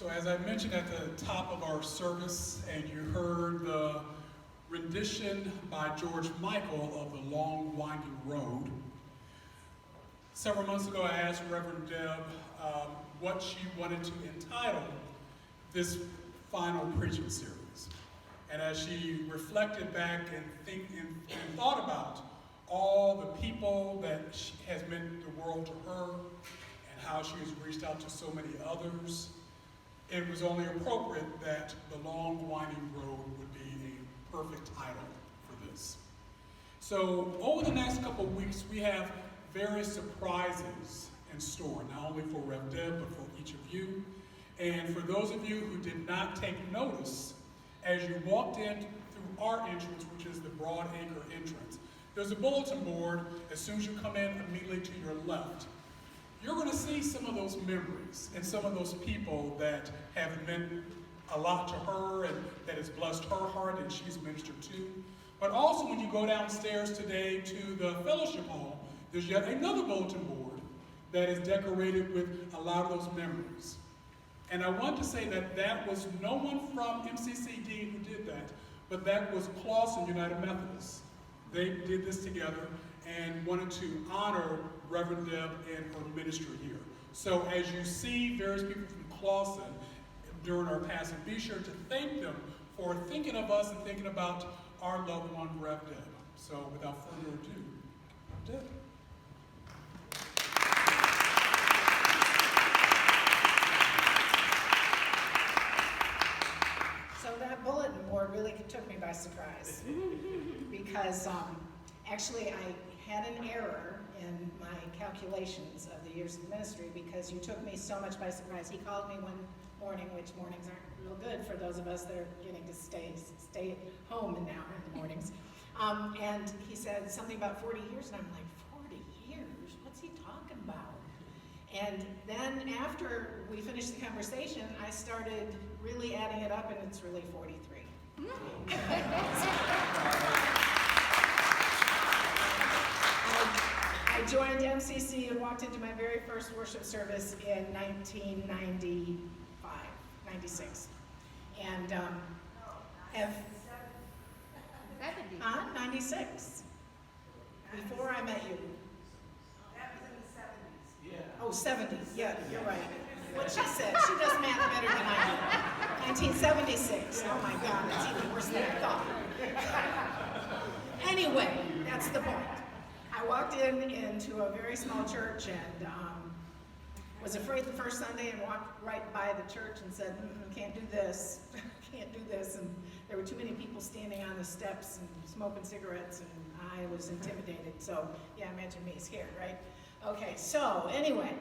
So as I mentioned at the top of our service, and you heard the rendition by George Michael of The Long Winding Road, several months ago I asked Reverend Deb what she wanted to entitle this final preaching series. And as she reflected back and thought about all the people that has meant the world to her and how she has reached out to so many others, it was only appropriate that The Long Winding Road would be a perfect title for this. So over the next couple of weeks, we have various surprises in store, not only for Rev Deb, but for each of you. And for those of you who did not take notice, as you walked in through our entrance, which is the Broad Acre entrance, there's a bulletin board as soon as you come in immediately to your left. You're going to see some of those memories and some of those people that have meant a lot to her and that has blessed her heart and she's ministered to. But also when you go downstairs today to the fellowship hall, there's yet another bulletin board that is decorated with a lot of those memories. And I want to say that that was no one from MCCD who did that, but that was Clawson United Methodist. They did this together and wanted to honor Reverend Deb and her ministry here. So as you see various people from Clawson during our passing, be sure to thank them for thinking of us and thinking about our loved one, Rev Deb. So without further ado, Deb. So that bulletin board really took me by surprise because actually I had an error in my calculations of the years of ministry because you took me so much by surprise. He called me one morning, which mornings aren't real good for those of us that are getting to stay home and now in the mornings. And he said something about 40 years, and I'm like, 40 years? What's he talking about? And then after we finished the conversation, I started really adding it up, and it's really 43. I joined MCC and walked into my very first worship service in 1995, 96. And have 96. Before I met you. That was in the 70s. Yeah. Oh, 70s. Yeah, you're right. What she said. She does math better than I do. 1976. Oh my God, that's even worse than I thought. Anyway, that's the point. I walked into a very small church and was afraid the first Sunday and walked right by the church and said, can't do this, can't do this. And there were too many people standing on the steps and smoking cigarettes, and I was intimidated. So yeah, imagine me scared, right? Okay, so anyway,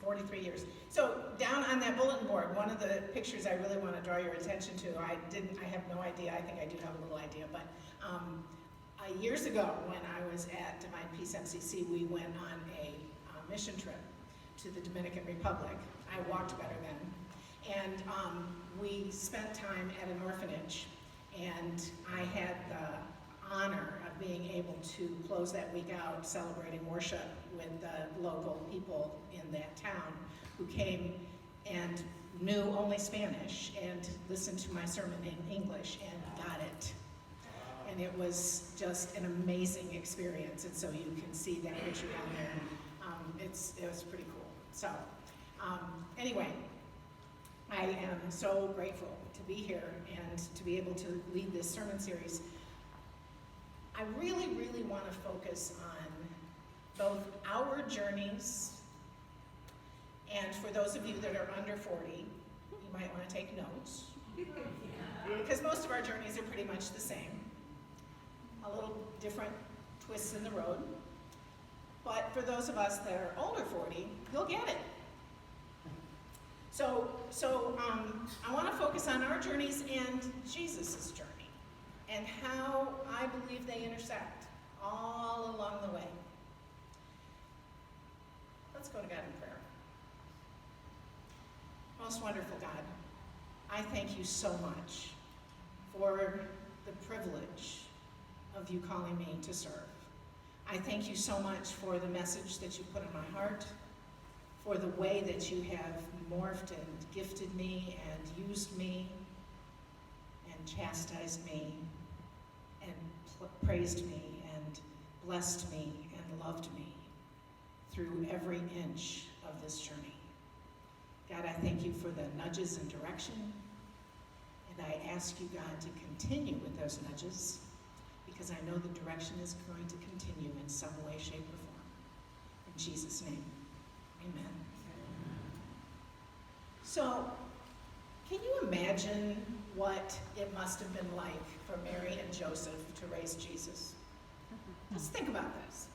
43 years. So down on that bulletin board, one of the pictures I really want to draw your attention to, I have no idea, I think I do have a little idea, but years ago when I was at Divine Peace MCC, we went on a mission trip to the Dominican Republic. I walked better then. And we spent time at an orphanage, and I had the honor of being able to close that week out celebrating worship with the local people in that town who came and knew only Spanish and listened to my sermon in English and got it. And it was just an amazing experience, and so you can see that picture down there. It was pretty cool. So anyway, I am so grateful to be here and to be able to lead this sermon series. I really, really want to focus on both our journeys, and for those of you that are under 40, you might want to take notes, because most of our journeys are pretty much the same. A little different twists in the road. But for those of us that are older 40, you'll get it. So I want to focus on our journeys and Jesus' journey and how I believe they intersect all along the way. Let's go to God in prayer. Most wonderful God, I thank you so much for the privilege of you calling me to serve. I thank you so much for the message that you put in my heart, for the way that you have morphed and gifted me and used me and chastised me and praised me and blessed me and loved me through every inch of this journey. God, I thank you for the nudges and direction, and I ask you, God, to continue with those nudges, because I know the direction is going to continue in some way, shape, or form. In Jesus' name, amen. So, can you imagine what it must have been like for Mary and Joseph to raise Jesus? Let's think about this.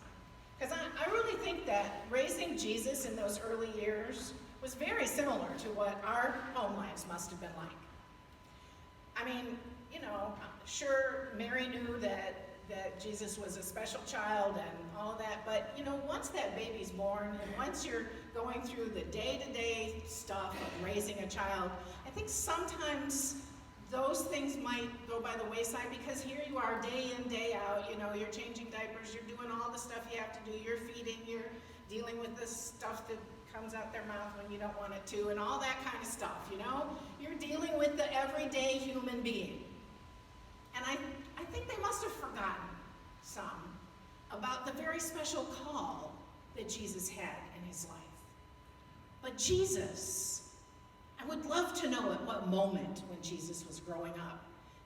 Because I really think that raising Jesus in those early years was very similar to what our home lives must have been like. I mean, you know, sure, Mary knew that Jesus was a special child and all of that, but, you know, once that baby's born and once you're going through the day-to-day stuff of raising a child, I think sometimes those things might go by the wayside, because here you are day in, day out, you know, you're changing diapers, you're doing all the stuff you have to do, you're feeding, you're dealing with the stuff that comes out their mouth when you don't want it to, and all that kind of stuff, you know? You're dealing with the everyday human being. And I think they must have forgotten some about the very special call that Jesus had in his life. But Jesus, I would love to know at what moment when Jesus was growing up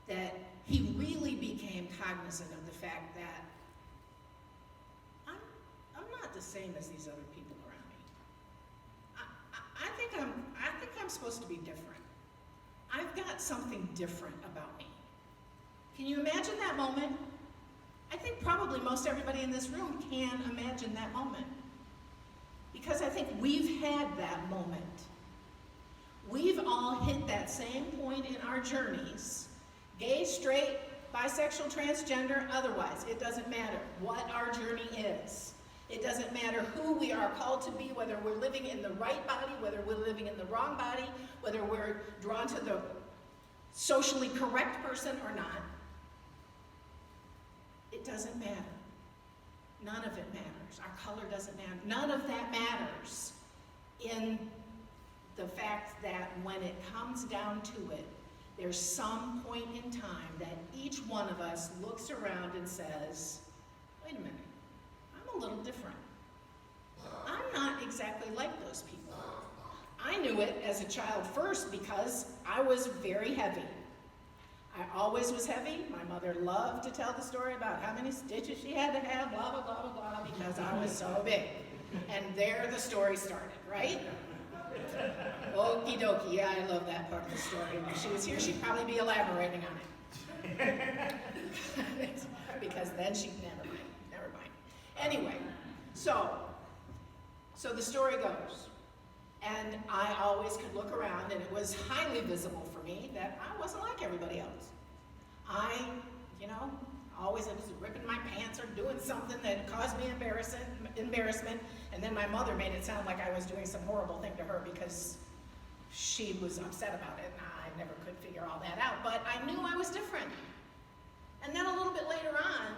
that he really became cognizant of the fact that I'm not the same as these other people around me. I think I'm supposed to be different. I've got something different about me. Can you imagine that moment? I think probably most everybody in this room can imagine that moment, because I think we've had that moment. We've all hit that same point in our journeys, gay, straight, bisexual, transgender, otherwise. It doesn't matter what our journey is. It doesn't matter who we are called to be, whether we're living in the right body, whether we're living in the wrong body, whether we're drawn to the socially correct person or not. It doesn't matter. None of it matters. Our color doesn't matter. None of that matters in the fact that when it comes down to it, there's some point in time that each one of us looks around and says, wait a minute, I'm a little different. I'm not exactly like those people. I knew it as a child first because I was very heavy. I always was heavy. My mother loved to tell the story about how many stitches she had to have, blah, blah, blah, blah, blah, because I was so big. And there the story started, right? Okie dokie, yeah, I love that part of the story. If she was here, she'd probably be elaborating on it. Because then she'd never mind. Anyway, so the story goes. And I always could look around, and it was highly visible for me that I wasn't like everybody else. I, always was ripping my pants or doing something that caused me embarrassment, and then my mother made it sound like I was doing some horrible thing to her because she was upset about it, and I never could figure all that out, but I knew I was different. And then a little bit later on,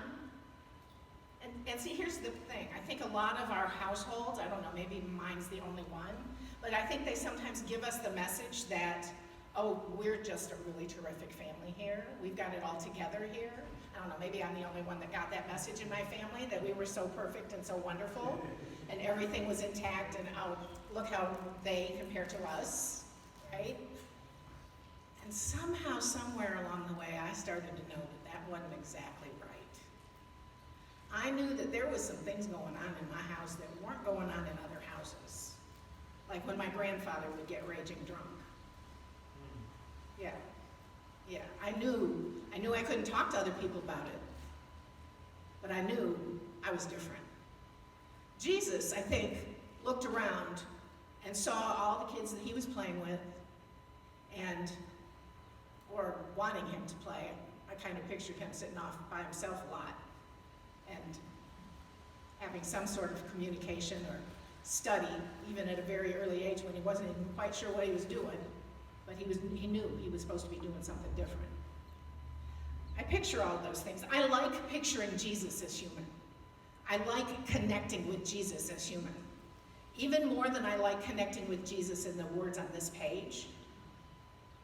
and see, here's the thing, I think a lot of our households, I don't know, maybe mine's the only one, but I think they sometimes give us the message that, oh, we're just a really terrific family here. We've got it all together here. I don't know, maybe I'm the only one that got that message in my family, that we were so perfect and so wonderful, and everything was intact, and oh, look how they compare to us, right? And somehow, somewhere along the way, I started to know that that wasn't exactly right. I knew that there was some things going on in my house that weren't going on in other houses. Like when my grandfather would get raging drunk. Yeah, I knew I couldn't talk to other people about it, but I knew I was different. Jesus, I think, looked around and saw all the kids that he was playing with or wanting him to play. I kind of pictured him sitting off by himself a lot and having some sort of communication or study, even at a very early age when he wasn't even quite sure what he was doing. But he knew he was supposed to be doing something different. I picture all those things. I like picturing Jesus as human. I like connecting with Jesus as human. even more than I like connecting with Jesus in the words on this page,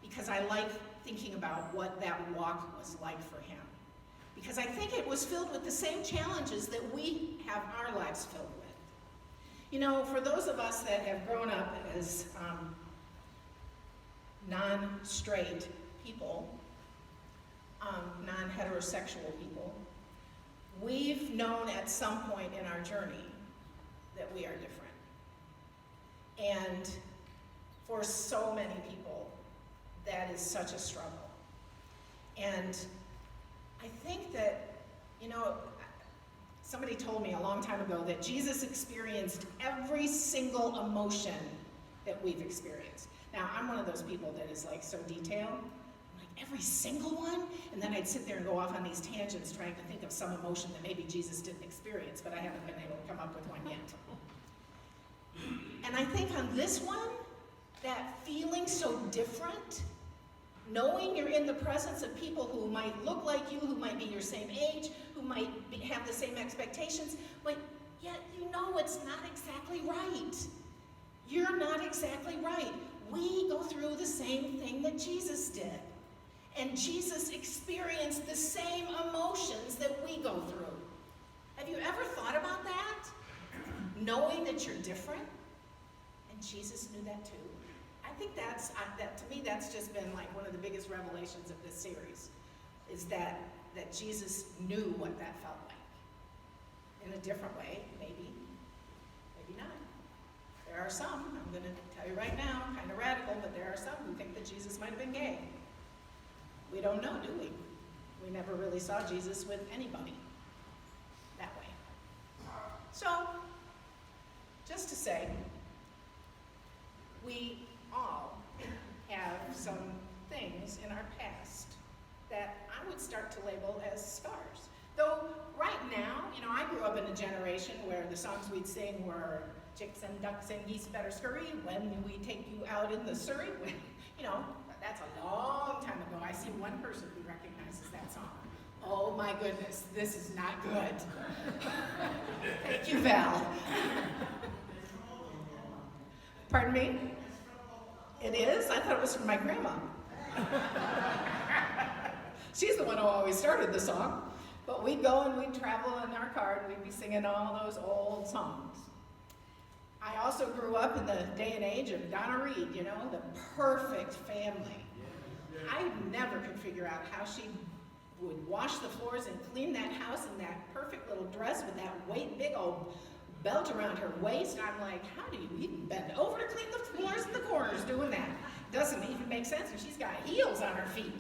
because I like thinking about what that walk was like for him. Because I think it was filled with the same challenges that we have our lives filled with. You know, for those of us that have grown up as non-straight people, non-heterosexual people, we've known at some point in our journey that we are different. And for so many people, that is such a struggle. And I think that, you know, somebody told me a long time ago that Jesus experienced every single emotion that we've experienced. Now, I'm one of those people that is like so detailed. I'm like, every single one? And then I'd sit there and go off on these tangents trying to think of some emotion that maybe Jesus didn't experience, but I haven't been able to come up with one yet. And I think on this one, that feeling so different, knowing you're in the presence of people who might look like you, who might be your same age, who might have the same expectations, but yet you know it's not exactly right. You're not exactly right. We go through the same thing that Jesus did. And Jesus experienced the same emotions that we go through. Have you ever thought about that? Knowing that you're different? And Jesus knew that too. I think that to me, that's just been like one of the biggest revelations of this series, is that Jesus knew what that felt like. In a different way, maybe not. There are some, I'm going to tell you right now, kind of radical, but there are some who think that Jesus might have been gay. We don't know, do we? We never really saw Jesus with anybody that way. So, just to say, we all have some things in our past that I would start to label as scars. Though right now, you know, I grew up in a generation where the songs we'd sing were chicks and ducks and geese better scurry, when we take you out in the Surrey. You know, that's a long time ago. I see one person who recognizes that song. Oh my goodness, this is not good. Thank you, Val. Pardon me? It is? I thought it was from my grandma. She's the one who always started the song. But we'd go and we'd travel in our car and we'd be singing all those old songs. I also grew up in the day and age of Donna Reed, you know, the perfect family. I never could figure out how she would wash the floors and clean that house in that perfect little dress with that big old belt around her waist. I'm like, how do you even bend over to clean the floors in the corners doing that? Doesn't even make sense, and she's got heels on her feet.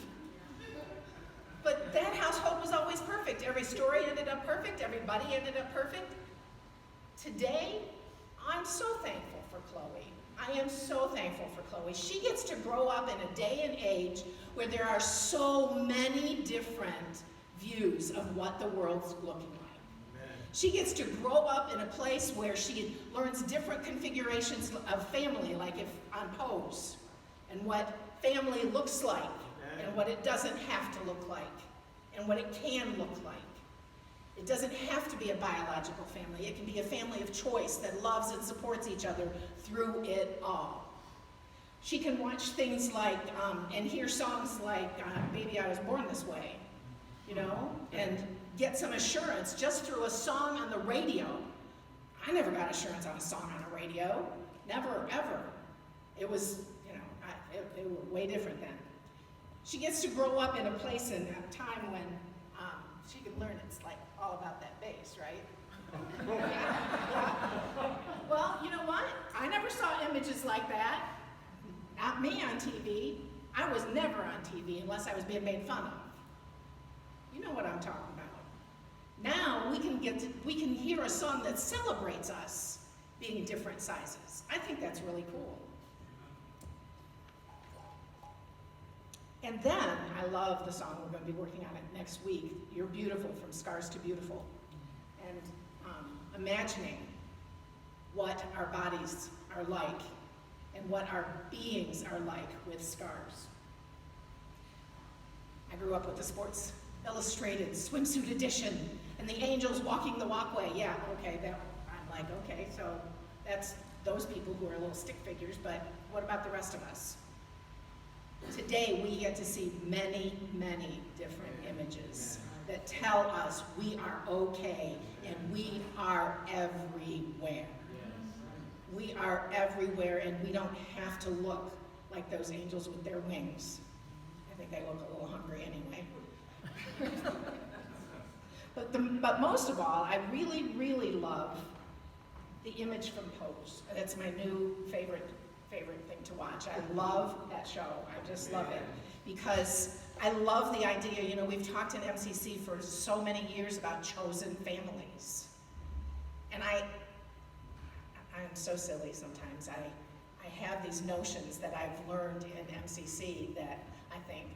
But that household was always perfect. Every story ended up perfect. Everybody ended up perfect. Today, I'm so thankful for Chloe. I am so thankful for Chloe. She gets to grow up in a day and age where there are so many different views of what the world's looking like. She gets to grow up in a place where she learns different configurations of family, like if on Pose, and what family looks like, and what it doesn't have to look like, and what it can look like. It doesn't have to be a biological family. It can be a family of choice that loves and supports each other through it all. She can watch things like, and hear songs like, Baby, I Was Born This Way, you know, and get some assurance just through a song on the radio. I never got assurance on a song on a radio. Never, ever. It was, you know, they were way different then. She gets to grow up in a place and a time when she could learn it's like all about that bass, right? Well, you know what? I never saw images like that. Not me on TV. I was never on TV unless I was being made fun of. You know what I'm talking about. Now we can hear a song that celebrates us being different sizes. I think that's really cool. And then, I love the song, we're going to be working on it next week, You're Beautiful, From Scars to Beautiful. And imagining what our bodies are like and what our beings are like with scars. I grew up with the Sports Illustrated swimsuit edition and the angels walking the walkway. Yeah, okay, I'm like, okay, so That's those people who are little stick figures, but what about the rest of us? Today, we get to see many, many different images that tell us we are okay and we are everywhere. We are everywhere, and we don't have to look like those angels with their wings. I think they look a little hungry anyway. But most of all, I really, really love the image from Pose. That's my new favorite thing to watch. I love that show. I just love it because I love the idea. You know, we've talked in MCC for so many years about chosen families, and I'm so silly sometimes. I have these notions that I've learned in MCC that I think,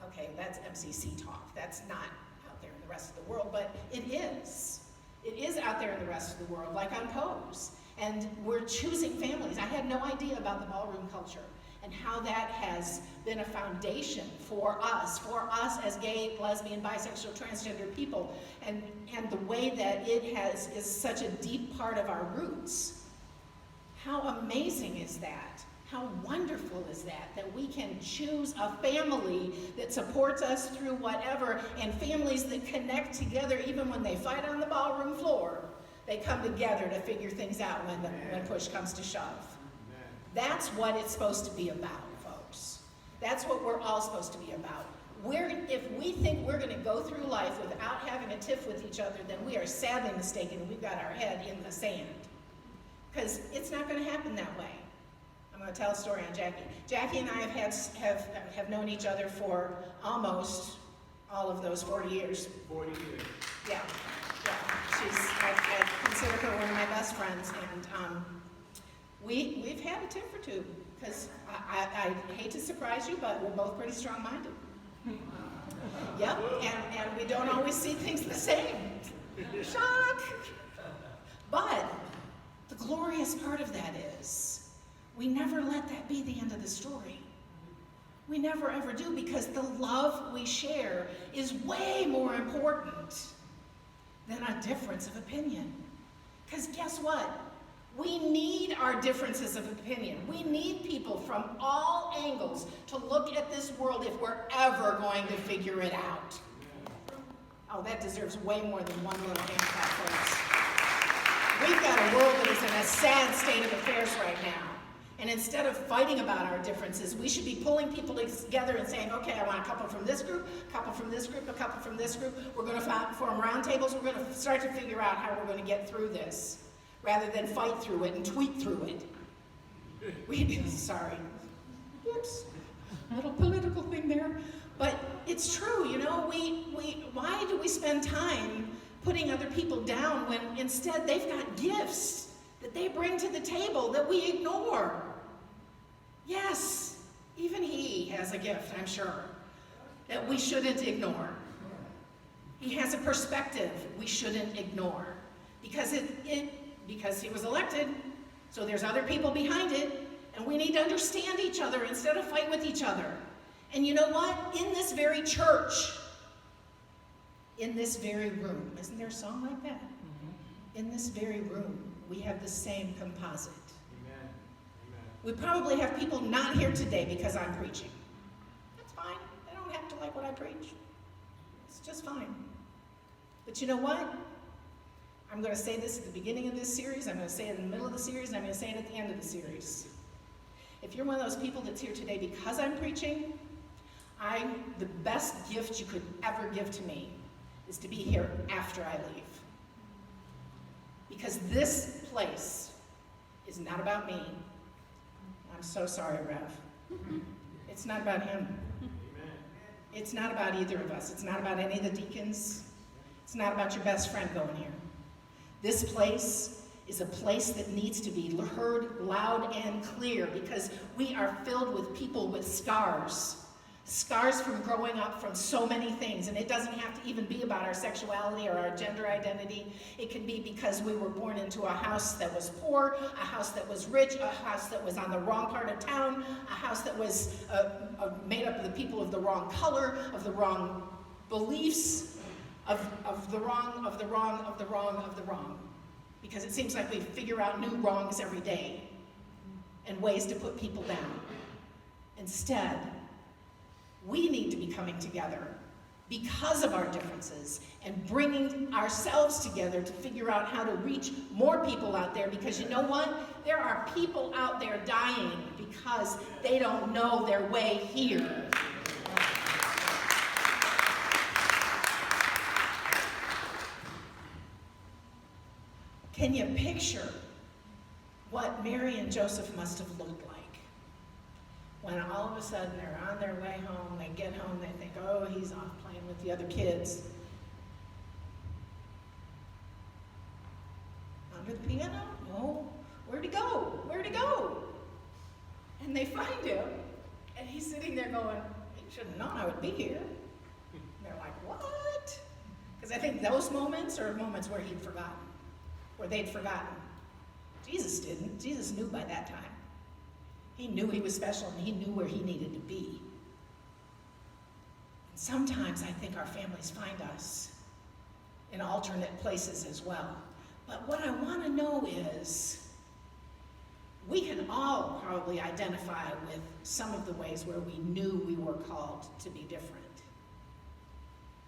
okay, that's MCC talk. That's not out there in the rest of the world, but it is. It is out there in the rest of the world, like on Pose. And we're choosing families. I had no idea about the ballroom culture and how that has been a foundation for us as gay, lesbian, bisexual, transgender people, and the way that it is such a deep part of our roots. How amazing is that? How wonderful is that we can choose a family that supports us through whatever, and families that connect together even when they fight on the ballroom floor. They come together to figure things out when push comes to shove. That's what it's supposed to be about, folks. That's what we're all supposed to be about. If we think we're going to go through life without having a tiff with each other, then we are sadly mistaken, and we've got our head in the sand. Because it's not going to happen that way. I'm going to tell a story on Jackie. Jackie and I have known each other for almost all of those 40 years. 40 years. Yeah. I consider her one of my best friends, and we've had a tiff or two, because I hate to surprise you, but we're both pretty strong-minded. Yep, and we don't always see things the same. Shock! But the glorious part of that is we never let that be the end of the story. We never ever do, because the love we share is way more important than a difference of opinion. Because guess what? We need our differences of opinion. We need people from all angles to look at this world if we're ever going to figure it out. Oh, that deserves way more than one little hand clap, folks. We've got a world that is in a sad state of affairs right now. And instead of fighting about our differences, we should be pulling people together and saying, okay, I want a couple from this group, a couple from this group, a couple from this group. We're going to form round tables. We're going to start to figure out how we're going to get through this, rather than fight through it and tweet through it. Sorry. Whoops. A little political thing there. But it's true, you know, why do we spend time putting other people down when instead they've got gifts that they bring to the table that we ignore? Yes, even he has a gift, I'm sure, that we shouldn't ignore. He has a perspective we shouldn't ignore, because because he was elected, so there's other people behind it, and we need to understand each other instead of fight with each other. And you know what? In this very church, in this very room, isn't there a song like that? Mm-hmm. In this very room, we have the same composite. Amen. Amen. We probably have people not here today because I'm preaching. That's fine. They don't have to like what I preach. It's just fine. But you know what? I'm going to say this at the beginning of this series, I'm going to say it in the middle of the series, and I'm going to say it at the end of the series. If you're one of those people that's here today because I'm preaching, the best gift you could ever give to me is to be here after I leave. Because this place is not about me. I'm so sorry, Rev. It's not about him. It's not about either of us. It's not about any of the deacons. It's not about your best friend going here. This place is a place that needs to be heard loud and clear, because we are filled with people with scars. Scars from growing up from so many things, and it doesn't have to even be about our sexuality or our gender identity. It can be because we were born into a house that was poor, a house that was rich, a house that was on the wrong part of town, a house that was made up of the people of the wrong color, of the wrong beliefs, of the wrong. because it seems like we figure out new wrongs every day and ways to put people down. Instead, we need to be coming together because of our differences and bringing ourselves together to figure out how to reach more people out there, because you know what? There are people out there dying because they don't know their way here. Can you picture what Mary and Joseph must have looked like when all of a sudden they're on their way home, they get home, they think, oh, he's off playing with the other kids. Under the piano? No. Where'd he go? Where'd he go? And they find him, and he's sitting there going, you should have known I would be here. And they're like, what? Because I think those moments are moments where he'd forgotten, where they'd forgotten. Jesus didn't. Jesus knew by that time. He knew he was special, and he knew where he needed to be. And sometimes I think our families find us in alternate places as well. But what I want to know is, we can all probably identify with some of the ways where we knew we were called to be different.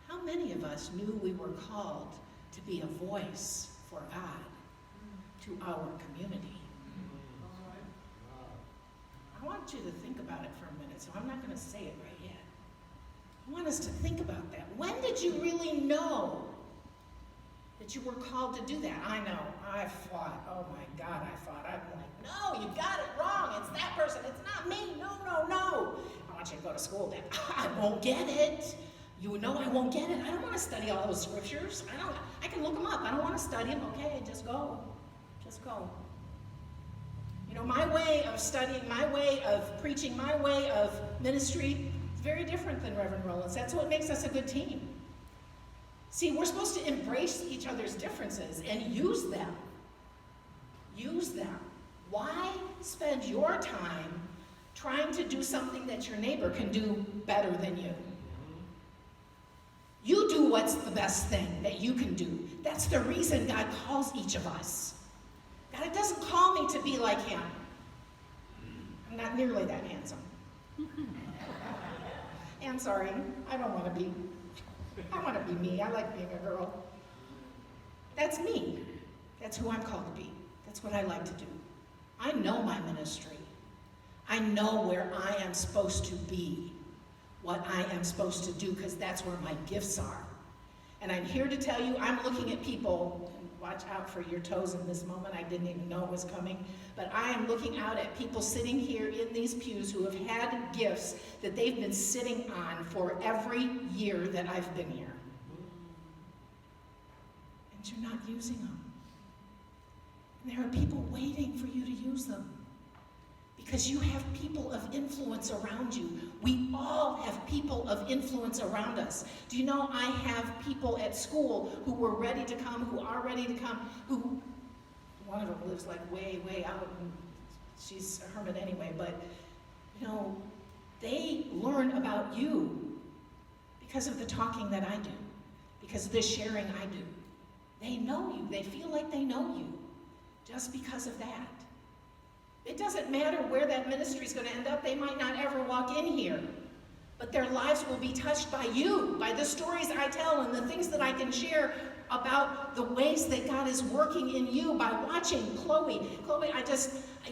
How many of us knew we were called to be a voice for God to our community? I want you to think about it for a minute, so I'm not going to say it right yet. I want us to think about that. When did you really know that you were called to do that? I know, I fought. Oh my God, I fought. I'm like, no, you got it wrong. It's that person. It's not me. No, no, no. I want you to go to school then. I won't get it. You know I won't get it. I don't want to study all those scriptures. I can look them up. I don't want to study them. Okay, just go. Just go. You know, my way of studying, my way of preaching, my way of ministry is very different than Reverend Roland's. That's what makes us a good team. See, we're supposed to embrace each other's differences and use them. Use them. Why spend your time trying to do something that your neighbor can do better than you? You do what's the best thing that you can do. That's the reason God calls each of us. God doesn't call me to be like him. I'm not nearly that handsome. I'm sorry, I don't want to be. I want to be me. I like being a girl. That's me. That's who I'm called to be. That's what I like to do. I know my ministry. I know where I am supposed to be, what I am supposed to do, because that's where my gifts are. And I'm here to tell you, I'm looking at people, and watch out for your toes in this moment. I didn't even know it was coming. But I am looking out at people sitting here in these pews who have had gifts that they've been sitting on for every year that I've been here. And you're not using them. And there are people waiting for you to use them, because you have people of influence around you. We all have people of influence around us. Do you know, I have people at school who were ready to come, who are ready to come, who, one of them lives like way, way out, and she's a hermit anyway, but, you know, they learn about you because of the talking that I do, because of the sharing I do. They know you. They feel like they know you just because of that. It doesn't matter where that ministry is going to end up. They might not ever walk in here, but their lives will be touched by you, by the stories I tell and the things that I can share about the ways that God is working in you by watching Chloe. Chloe,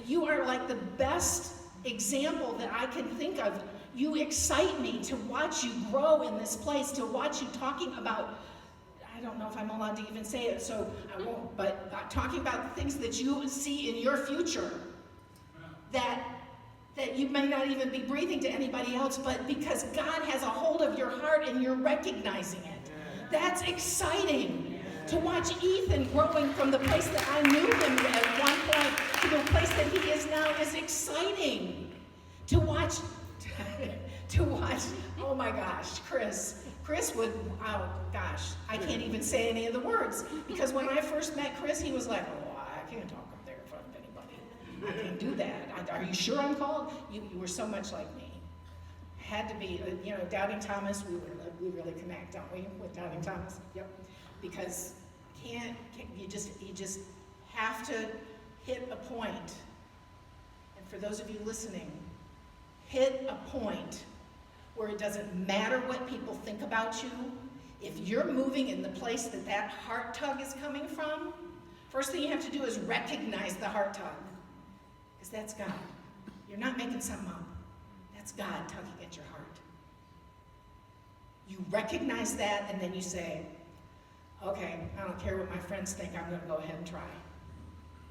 you are like the best example that I can think of. You excite me to watch you grow in this place, to watch you talking about, I don't know if I'm allowed to even say it, so I won't, but talking about things that you see in your future. That you may not even be breathing to anybody else, but because God has a hold of your heart and you're recognizing it. That's exciting. To watch Ethan growing from the place that I knew him at one point to the place that he is now is exciting. To watch, oh my gosh, Chris would, oh gosh, I can't even say any of the words. Because when I first met Chris, he was like, oh, I can't talk up there in front of anybody. I can't do that. Are you sure I'm called? You were so much like me. Had to be, you know, Doubting Thomas, we really connect, don't we, with Doubting Thomas? Yep. Because you just, have to hit a point, and for those of you listening, hit a point where it doesn't matter what people think about you. If you're moving in the place that that heart tug is coming from, first thing you have to do is recognize the heart tug, because that's God. You're not making something up. That's God tugging at your heart. You recognize that, and then you say, okay, I don't care what my friends think, I'm going to go ahead and try.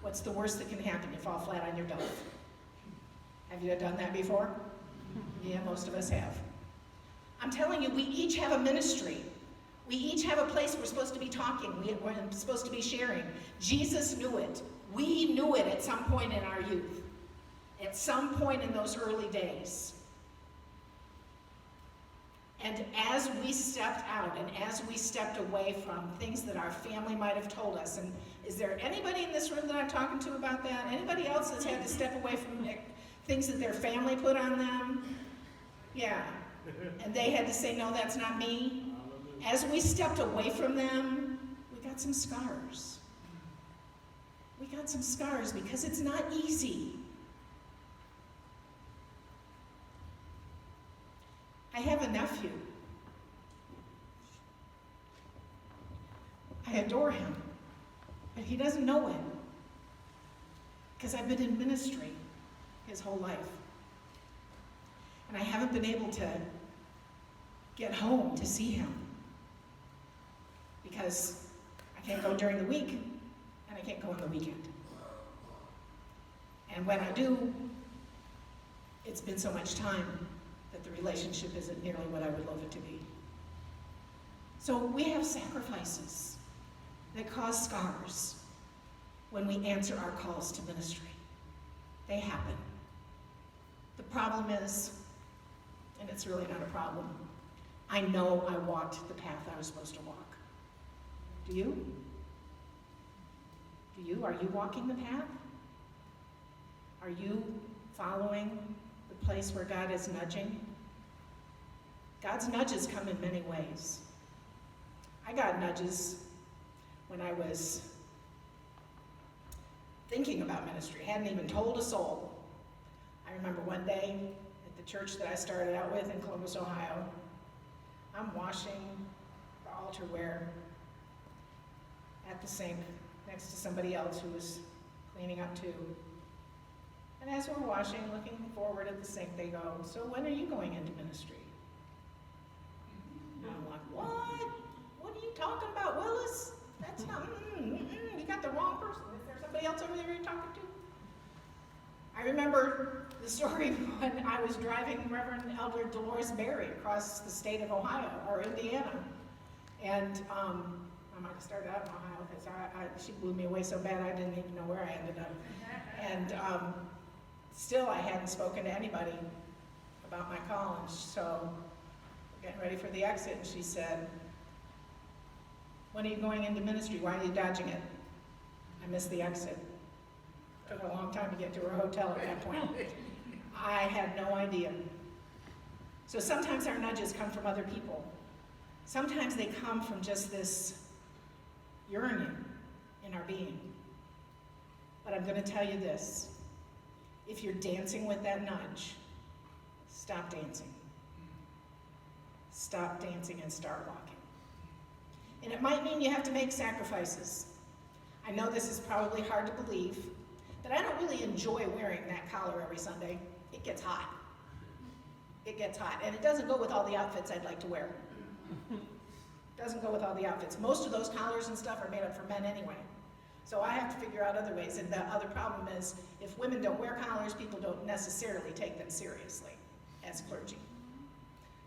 What's the worst that can happen? You fall flat on your dove. Have you done that before? Yeah, most of us have. I'm telling you, we each have a ministry. We each have a place we're supposed to be talking, we're supposed to be sharing. Jesus knew it. We knew it at some point in our youth, at some point in those early days. And as we stepped out and as we stepped away from things that our family might have told us, and is there anybody in this room that I'm talking to about that? Anybody else that's had to step away from things that their family put on them? Yeah. And they had to say, no, that's not me. As we stepped away from them, we got some scars. We got some scars because it's not easy. I have a nephew. I adore him, but he doesn't know it because I've been in ministry his whole life. And I haven't been able to get home to see him because I can't go during the week and I can't go on the weekend. And when I do, it's been so much time that the relationship isn't nearly what I would love it to be. So we have sacrifices that cause scars when we answer our calls to ministry. They happen. The problem is, and it's really not a problem, I know I walked the path I was supposed to walk. Do you? Do you? Are you walking the path? Are you following the place where God is nudging? God's nudges come in many ways. I got nudges when I was thinking about ministry, hadn't even told a soul. I remember one day at the church that I started out with in Columbus, Ohio, I'm washing the altar ware at the sink next to somebody else who was cleaning up too. And as we're washing, looking forward at the sink, they go, so when are you going into ministry? And I'm like, what? What are you talking about, Willis? That's not, you got the wrong person. Is there somebody else over there you're talking to? I remember the story when I was driving Reverend Elder Dolores Berry across the state of Ohio, or Indiana. And I might have started out in Ohio because she blew me away so bad I didn't even know where I ended up. And still I hadn't spoken to anybody about my call, and so we're getting ready for the exit, and she said, when are you going into ministry? Why are you dodging it? I missed the exit. Took a long time to get to her hotel at that point. I had no idea. So sometimes our nudges come from other people. Sometimes they come from just this yearning in our being. But I'm going to tell you this. If you're dancing with that nudge, stop dancing. Stop dancing and start walking. And it might mean you have to make sacrifices. I know this is probably hard to believe, but I don't really enjoy wearing that collar every Sunday. It gets hot. It gets hot. And it doesn't go with all the outfits I'd like to wear. It doesn't go with all the outfits. Most of those collars and stuff are made up for men anyway. So I have to figure out other ways. And the other problem is, if women don't wear collars, people don't necessarily take them seriously as clergy.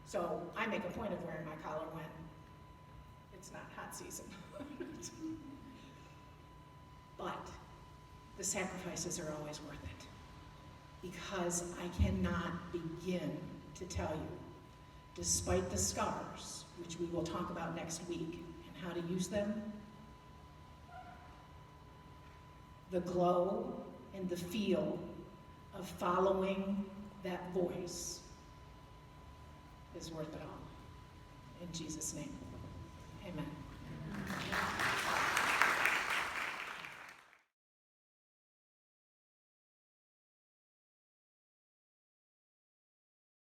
So I make a point of wearing my collar when it's not hot season. But the sacrifices are always worth it, because I cannot begin to tell you, despite the scars, which we will talk about next week, and how to use them, the glow and the feel of following that voice is worth it all. In Jesus' name, amen.